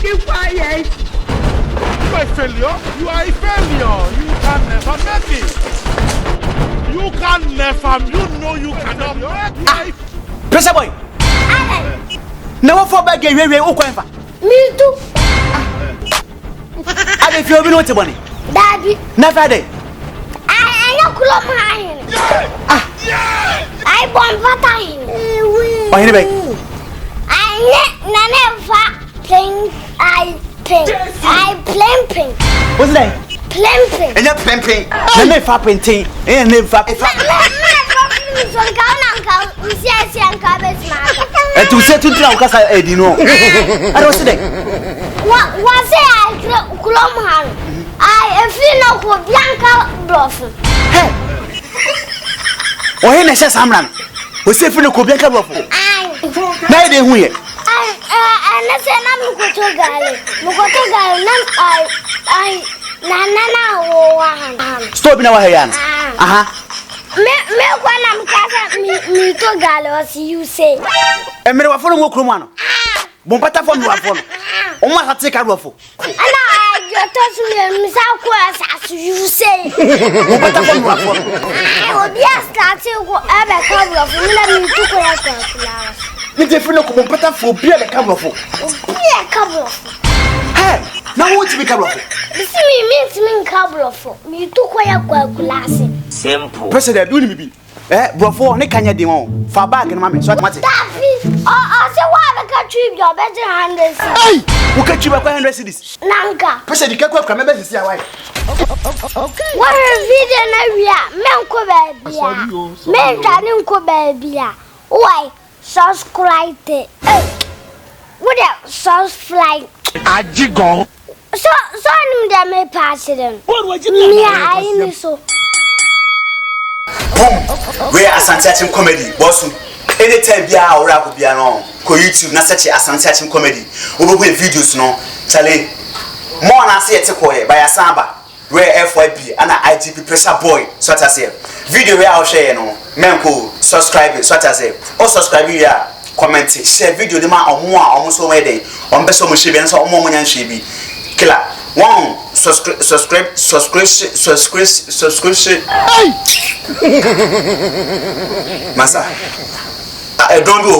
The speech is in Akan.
keep quiet. You are a failure. You are a failure. You can never make it. You can never. You know you cannot make it. Pressure boy. Never fall back again. Me too. I don't feel no money. Daddy. Never day. I know club high. I BOMPATA. Oh, anyway. I never playing. I playing. What's that? Playing. And you're playing. And you're painting. And you're and to say to tell because I didn't know. I don't say that. What say I Kulomhan? I feel no Bianca bluff. Hey. Oh, he says Samran. We say for the Bianca bluff. Now they win. I say I'm Mukoto stop in our hands. Me when I'm me to galos you say. And me wa follow mo kromano. BOMPATA for me wa follow. O ma ha take arofo. And I just me as you say. BOMPATA for me wa follow. I will be starting go ebe cover of me to ko ya Me dey feel no BOMPATA for be the cover of. Be a cover. Hey, now what be cover of? See me means cover of. Me to ko ya class. Simple. President, do me be. Brofo, ne kanya di won. Fa bag na mama, so automatic. Daffy, say why the country your better hand is. Hey, who catch you by 100 cedis? Nanka. President, you can come me see why. Okay. What a video na wia, men ko baby. Men tani ko baby. Why? Subscribe. What a subscribe. Ajigo. So nim dem me pass them. What was Me I so. We are ASANTE comedy, boss. Anytime we are around here on YouTube, na search ASANTE comedy. We will do videos no. Charlie, more na say it by Asamba. Where FYP and IGP pressure boy, so to say. Video we are share no. Menko subscribe, so to say. Or subscribe here, comment, share video the man on more almost so many. On beso mo shibi and so more money shibi. Killer. One subscription. Masa, I don't do a